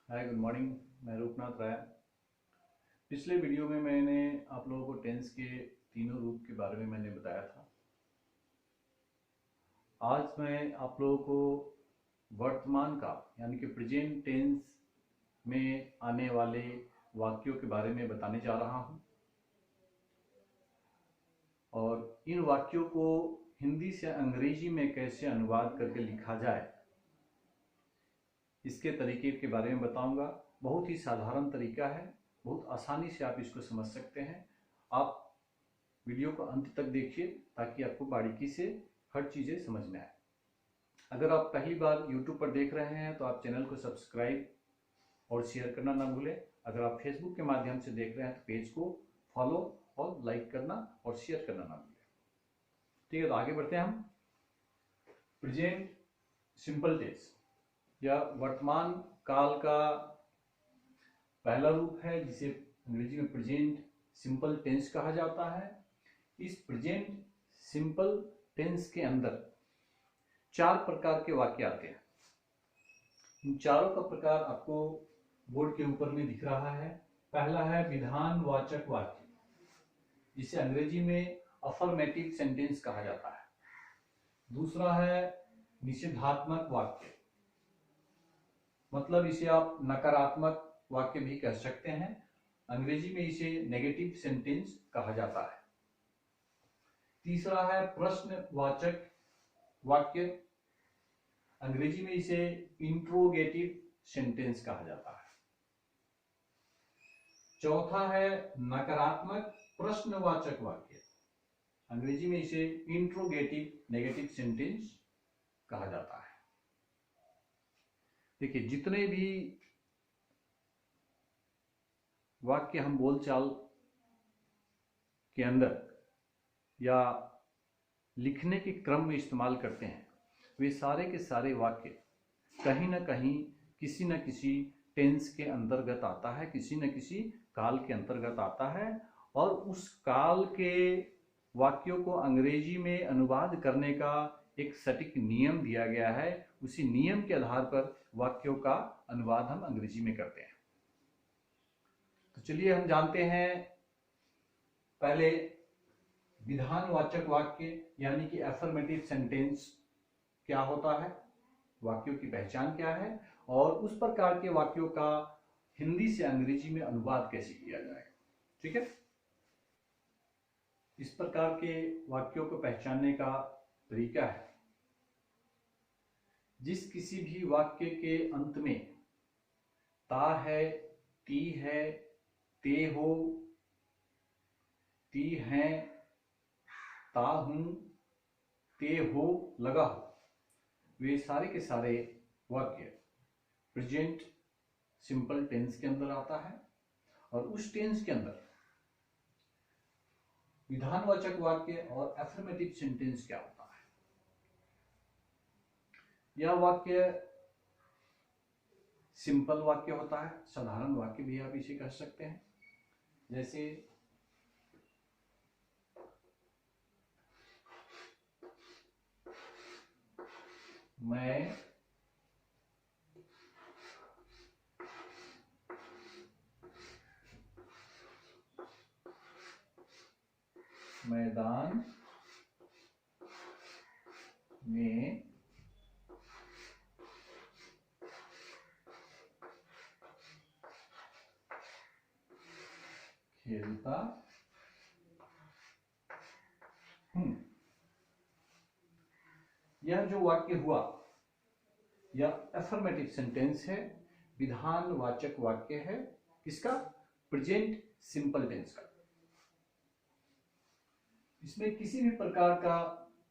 Hi good morning. मैं रूपनाथ राय। पिछले video में मैंने आप लोगों को टेंस के तीनों रूप के बारे में मैंने बताया था। आज मैं आप लोगों को वर्तमान काल यानी कि प्रेजेंट टेंस में आने वाले वाक्यों के बारे में बताने जा रहा हूं और इन वाक्यों को हिंदी से अंग्रेजी में कैसे अनुवाद करके लिखा जाए इसके तरीके के बारे में बताऊंगा। बहुत ही साधारण तरीका है, बहुत आसानी से आप इसको समझ सकते हैं। आप वीडियो को अंत तक देखिए ताकि आपको बारीकी से हर चीज़ें समझ में आए। अगर आप पहली बार YouTube पर देख रहे हैं तो आप चैनल को सब्सक्राइब और शेयर करना ना भूलें। अगर आप फेसबुक के माध्यम से देख रहे हैं तो पेज को फॉलो और लाइक करना और शेयर करना ना भूलें। ठीक है, तो आगे बढ़ते हैं हम। प्रेजेंट सिंपल टेंस या वर्तमान काल का पहला रूप है जिसे अंग्रेजी में प्रेजेंट सिंपल टेंस कहा जाता है। इस प्रेजेंट सिंपल टेंस के अंदर चार प्रकार के वाक्य आते हैं। इन चारों का प्रकार आपको बोर्ड के ऊपर में दिख रहा है। पहला है विधानवाचक वाक्य, जिसे अंग्रेजी में अफर्मेटिव सेंटेंस कहा जाता है। दूसरा है निषेधात्मक वाक्य, मतलब इसे आप नकारात्मक वाक्य भी कह सकते हैं। अंग्रेजी में इसे नेगेटिव सेंटेंस कहा जाता है। तीसरा है प्रश्नवाचक वाक्य, अंग्रेजी में इसे इंट्रोगेटिव सेंटेंस कहा जाता है। चौथा है नकारात्मक प्रश्नवाचक वाक्य, अंग्रेजी में इसे इंट्रोगेटिव नेगेटिव सेंटेंस कहा जाता है। देखिए, जितने भी वाक्य हम बोलचाल के अंदर या लिखने के क्रम में इस्तेमाल करते हैं, वे सारे के सारे वाक्य कहीं ना कहीं किसी न किसी टेंस के अंतर्गत आता है, किसी न किसी काल के अंतर्गत आता है। और उस काल के वाक्यों को अंग्रेजी में अनुवाद करने का एक सटीक नियम दिया गया है। उसी नियम के आधार पर वाक्यों का अनुवाद हम अंग्रेजी में करते हैं। तो चलिए हम जानते हैं पहले विधानवाचक वाक्य यानी कि एफर्मेटिव सेंटेंस क्या होता है, वाक्यों की पहचान क्या है और उस प्रकार के वाक्यों का हिंदी से अंग्रेजी में अनुवाद कैसे किया जाएगा। ठीक है, इस प्रकार के वाक्यों को पहचानने का तरीका है, जिस किसी भी वाक्य के अंत में ता है, ती है, ते हो, ती हैं, ता हूं, ते हो लगा हो, वे सारे के सारे वाक्य प्रेजेंट सिंपल टेंस के अंदर आता है। और उस टेंस के अंदर विधानवाचक वाक्य और एफर्मेटिव सेंटेंस क्या होता है। यह वाक्य सिंपल वाक्य होता है, साधारण वाक्य भी आप इसे कह सकते हैं। जैसे मैं मैदान में खेलता हूं। यह जो वाक्य हुआ यह एफर्मेटिव सेंटेंस है, विधानवाचक वाक्य है। किसका? प्रेजेंट सिंपल टेंस का। इसमें किसी भी प्रकार का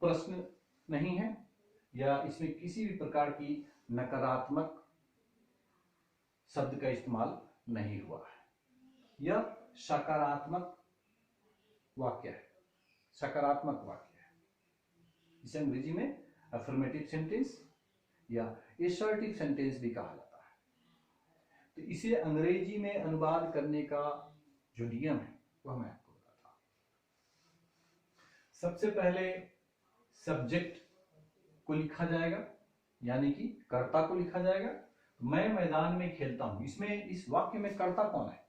प्रश्न नहीं है या इसमें किसी भी प्रकार की नकारात्मक शब्द का इस्तेमाल नहीं हुआ है। यह सकारात्मक वाक्य है, सकारात्मक वाक्य है। इसे अंग्रेजी में अफर्मेटिव सेंटेंस या एसर्टिव सेंटेंस भी कहा जाता है। तो इसे अंग्रेजी में अनुवाद करने का जो नियम है वह मैं आपको बताता हूं। सबसे पहले सब्जेक्ट को लिखा जाएगा, यानी कि कर्ता को लिखा जाएगा। मैं मैदान में खेलता हूं, इसमें इस वाक्य में कर्ता कौन है?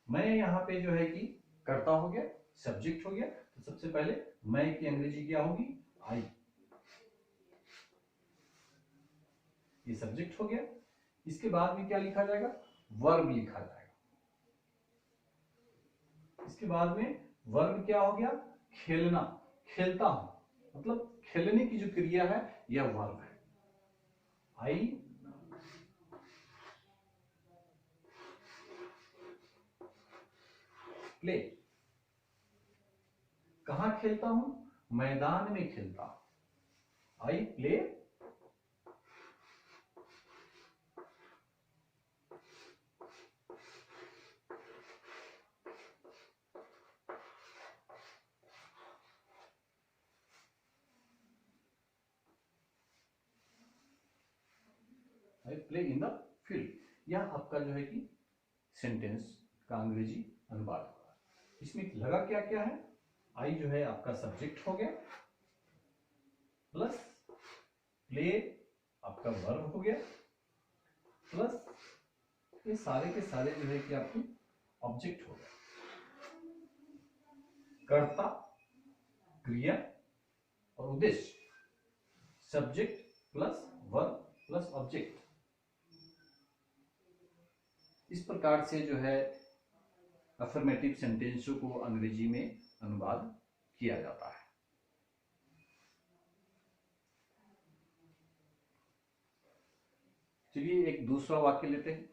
मैं यहाँ पे जो है कि कर्ता हो गया, सब्जेक्ट हो गया। तो सबसे पहले मैं की अंग्रेजी क्या होगी? आई। ये सब्जेक्ट हो गया। इसके बाद में क्या लिखा जाएगा? वर्ब लिखा जाएगा। इसके बाद में वर्ब क्या हो गया? खेलना, खेलता हूं, मतलब खेलने की जो क्रिया है यह वर्ब है। I play. कहां खेलता हूं? मैदान में खेलता हूं। I play I play in the field. यह आपका जो है कि सेंटेंस का अंग्रेजी अनुवाद होगा। इसमें लगा क्या क्या है? आई जो है आपका सब्जेक्ट हो गया, प्लस प्ले आपका वर्ब हो गया, प्लस ये सारे के सारे जो है कि आपके ऑब्जेक्ट हो गया। कर्ता, क्रिया और उद्देश्य, subject plus verb plus object. इस प्रकार से जो है अफर्मेटिव सेंटेंसों को अंग्रेजी में अनुवाद किया जाता है। चलिए एक दूसरा वाक्य लेते हैं।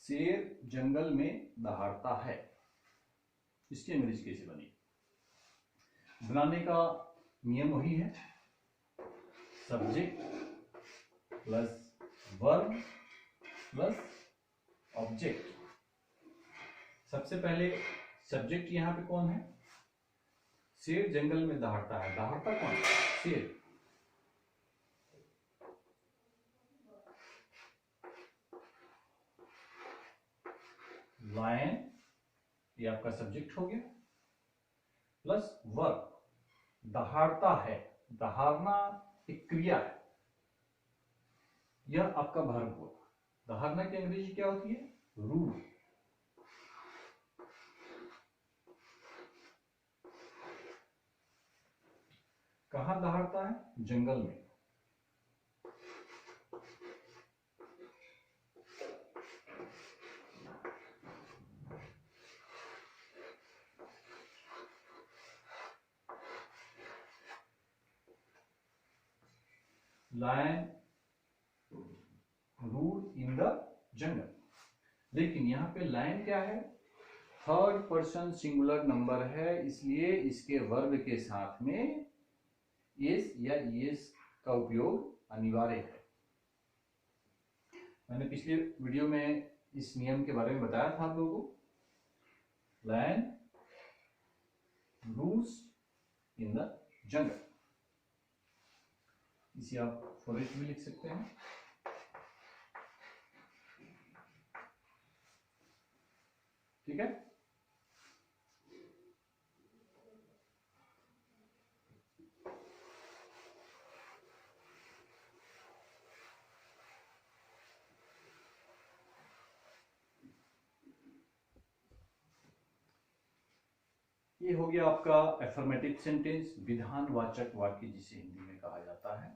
शेर जंगल में दहाड़ता है। इसकी अंग्रेजी कैसे बनी? बनाने का नियम वही है, subject plus verb plus object. सबसे पहले सब्जेक्ट यहां पे कौन है? शेर जंगल में दहाड़ता है। दहाड़ता कौन है? शेर। लायन ये आपका सब्जेक्ट हो गया, प्लस वर्ब दहाड़ता है। दहाड़ना एक क्रिया है, यह आपका वर्ब होगा। दहाड़ना की अंग्रेजी क्या होती है? रूल। कहां दहाड़ता है? जंगल में। Lion rule in the jungle. लेकिन यहां पे लायन क्या है? थर्ड पर्सन सिंगुलर नंबर है, इसलिए इसके वर्ब के साथ में एस या ईएस का उपयोग अनिवार्य है। मैंने पिछले वीडियो में इस नियम के बारे में बताया था आप लोगों को। Lion rules in the jungle. इसे आप फॉरेस्ट भी लिख सकते हैं। ठीक है। ये हो गया आपका एफर्मेटिव सेंटेंस, विधानवाचक वाक्य जिसे हिंदी में कहा जाता है।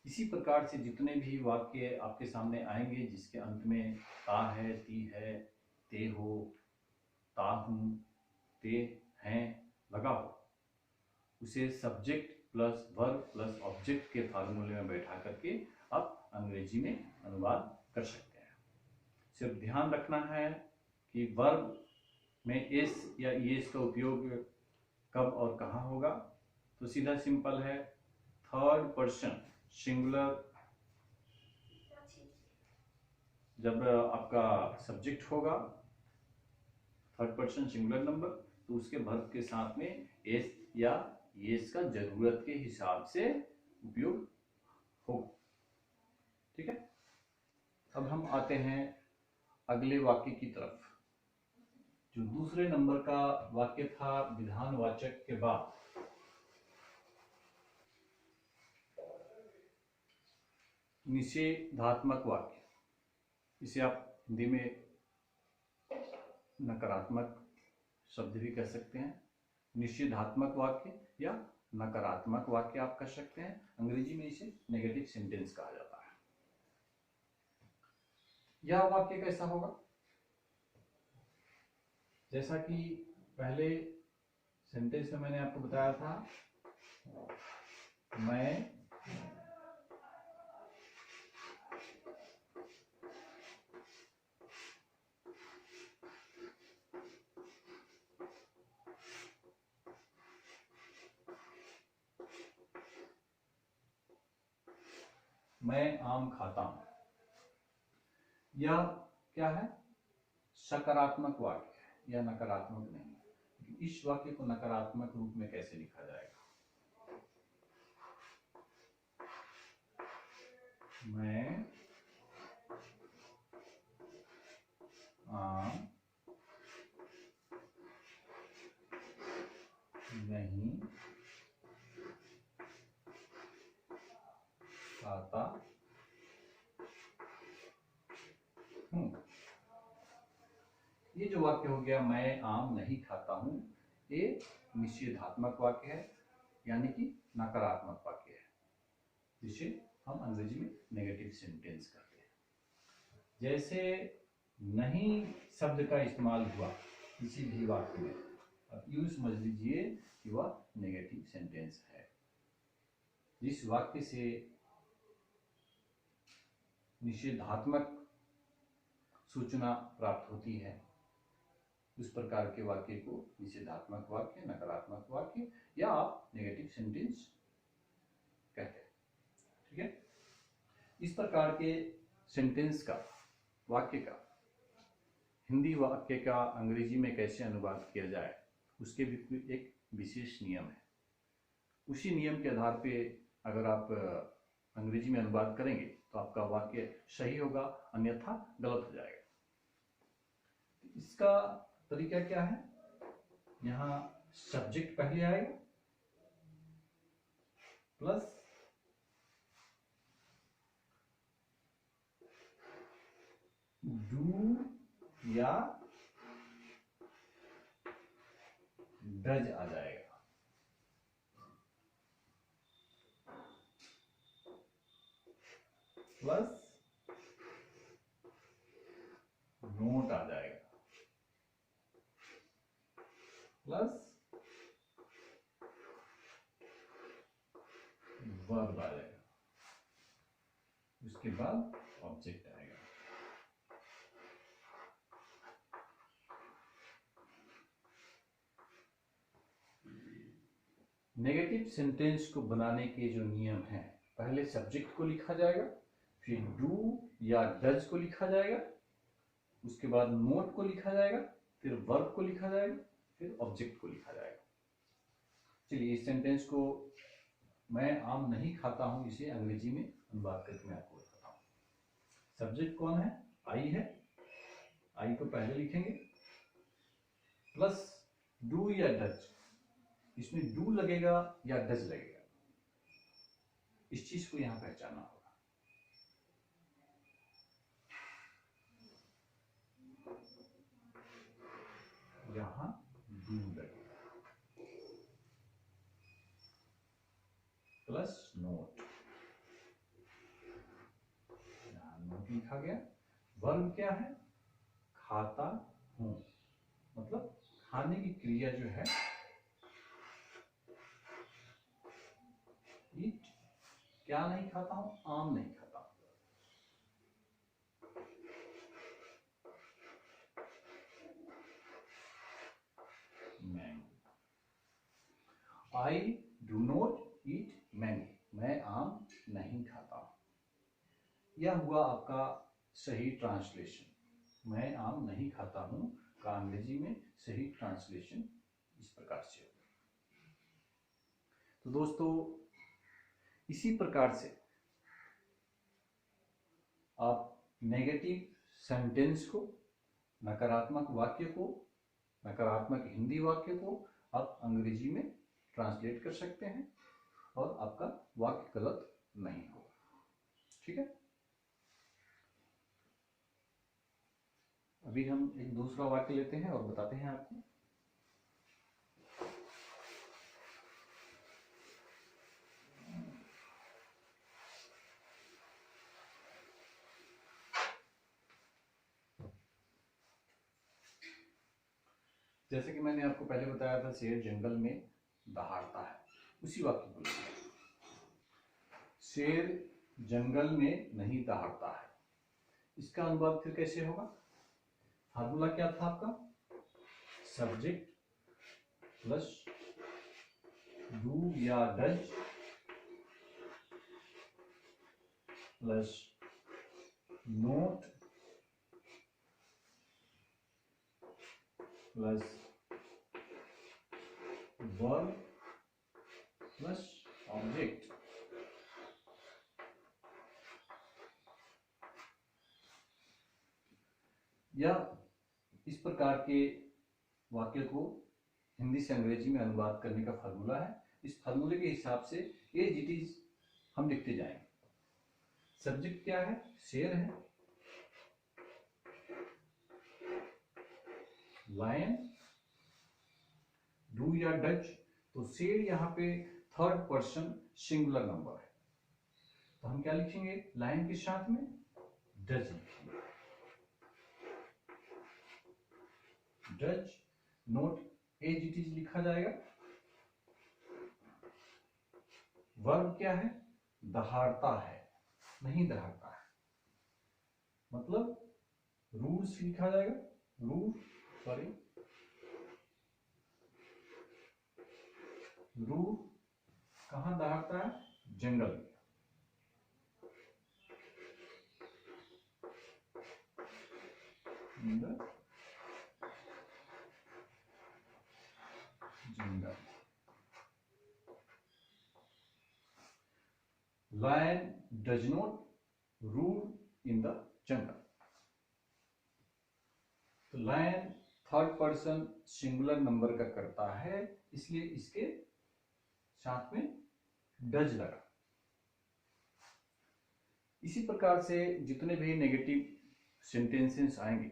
इसी प्रकार से जितने भी वाक्य आपके सामने आएंगे जिसके अंत में ता है, ती है, ते हो, ता हूं, ते हैं लगा हो, उसे subject plus verb plus object के फार्मूले में बैठा करके आप अंग्रेजी में अनुवाद कर सकते हैं। सिर्फ ध्यान रखना है कि वर्ब में एस या ईएस का उपयोग कब और कहाँ होगा। तो सीधा सिंपल है, थर्ड पर्सन सिंगुलर जब आपका सब्जेक्ट होगा, थर्ड पर्सन सिंगुलर नंबर, तो उसके वर्ब के साथ में एस या ये इसका जरूरत के हिसाब से उपयोग होगा। ठीक है, अब हम आते हैं अगले वाक्य की तरफ। जो दूसरे नंबर का वाक्य था विधानवाचक के बाद, निषेधात्मक वाक्य, इसे आप हिंदी में नकारात्मक शब्द भी कह सकते हैं। निषेधात्मक वाक्य या नकारात्मक वाक्य आप कह सकते हैं। अंग्रेजी में इसे नेगेटिव सेंटेंस कहा जाता है। यह वाक्य कैसा होगा? जैसा कि पहले सेंटेंस में मैंने आपको बताया था, मैं आम खाता हूं। यह क्या है? सकारात्मक वाक्य है या नकारात्मक नहीं। इस वाक्य को नकारात्मक रूप में कैसे लिखा जाएगा? मैं आम नहीं खाता हूं। ये जो वाक्य हो गया मैं आम नहीं खाता हूं, ये निषेधात्मक वाक्य है, यानी कि नकारात्मक वाक्य है, जिसे हम अंग्रेजी में नेगेटिव सेंटेंस कहते हैं। जैसे नहीं शब्द का इस्तेमाल हुआ किसी भी वाक्य में, अब यूं समझ लीजिए कि वह नेगेटिव सेंटेंस है। जिस वाक्य से निषेधात्मक सूचना प्राप्त होती है, उस प्रकार के वाक्य को निषेधात्मक वाक्य, नकारात्मक वाक्य या आप नेगेटिव सेंटेंस कहते हैं। ठीक है, इस प्रकार के सेंटेंस का, वाक्य का हिंदी वाक्य का अंग्रेजी में कैसे अनुवाद किया जाए, उसके भी एक विशेष नियम है। उसी नियम के आधार पे अगर आप अंग्रेजी में अनुवाद करेंगे तो आपका वाक्य सही होगा, अन्यथा गलत हो जाएगा। इसका तरीका क्या है? यहां सब्जेक्ट पहले आएगा प्लस डू या डज आ जाएगा, प्लस नोट आ जाएगा, प्लस वर्ब आ जाएगा, उसके बाद ऑब्जेक्ट आएगा। नेगेटिव सेंटेंस को बनाने के जो नियम हैं, पहले सब्जेक्ट को लिखा जाएगा, फिर डू या डज को लिखा जाएगा, उसके बाद नोट को लिखा जाएगा, फिर वर्ब को लिखा जाएगा, फिर ऑब्जेक्ट को लिखा जाएगा। चलिए इस सेंटेंस को मैं आम नहीं खाता हूं, इसे अंग्रेजी में अनुवाद करके मैं आपको बताता हूं। सब्जेक्ट कौन है? आई है, आई को पहले लिखेंगे, प्लस डू या डज, इसमें डू लगेगा या डज लगेगा, इस चीज को यहां पहचानना होगा। यहां डू लगेगा, प्लस नोट, यहां नोट लिखा गया। वर्ब क्या है? खाता हूं, मतलब खाने की क्रिया जो है, ईट, क्या नहीं खाता हूं? आम नहीं खाता हूं। Mango, I do not eat mango, मैं आम नहीं खाता हूं। यह हुआ आपका सही ट्रांसलेशन। मैं आम नहीं खाता हूं का अंग्रेजी में सही ट्रांसलेशन इस प्रकार से होगा। तो दोस्तों इसी प्रकार से आप नेगेटिव सेंटेंस को, नकारात्मक वाक्य को, नकारात्मक हिंदी वाक्य को आप अंग्रेजी में ट्रांसलेट कर सकते हैं और आपका वाक्य गलत नहीं होगा। ठीक है, अभी हम एक दूसरा वाक्य लेते हैं और बताते हैं आपको। जैसे कि मैंने आपको पहले बताया था, शेर जंगल में दहाड़ता है, उसी वाक्य को लेते हैं। शेर जंगल में नहीं दहाड़ता है, इसका अनुवाद फिर कैसे होगा? फार्मूला क्या था आपका? सब्जेक्ट प्लस डू या does plus note plus verb plus object. यह इस प्रकार के वाक्य को हिंदी से अंग्रेजी में अनुवाद करने का फार्मूला है। इस फार्मूले के हिसाब से एज इट इज हम लिखते जाएंगे। सब्जेक्ट क्या है? शेर है। लायन, डू या डज, तो शेर यहाँ पे थर्ड पर्सन सिंगुलर नंबर है, तो हम क्या लिखेंगे? लायन के साथ में डज लिखेंगे। Does not as it is लिखा जाएगा। वर्ब क्या है? दहाड़ता है, नहीं दहाड़ता है, मतलब रूल्स लिखा जाएगा। रूल कहां दहाड़ता है? जंगल में। जंगल। Lion does not rule in the jungle। तो lion third person singular number का करता है, इसलिए इसके साथ में डज लगा। इसी प्रकार से जितने भी नेगेटिव सेंटेंसेस आएंगे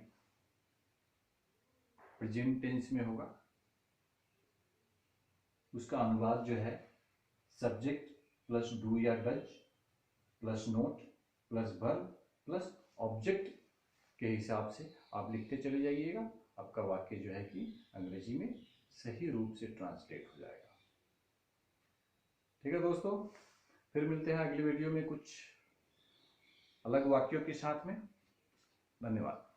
प्रेजेंट टेंस में होगा, उसका अनुवाद जो है सब्जेक्ट प्लस डू या does plus note plus verb plus object के हिसाब से आप लिखते चले जाइएगा। आपका वाक्य जो है कि अंग्रेजी में सही रूप से ट्रांसलेट हो जाएगा। ठीक है दोस्तों, फिर मिलते हैं अगली वीडियो में कुछ अलग वाक्यों के साथ में। धन्यवाद।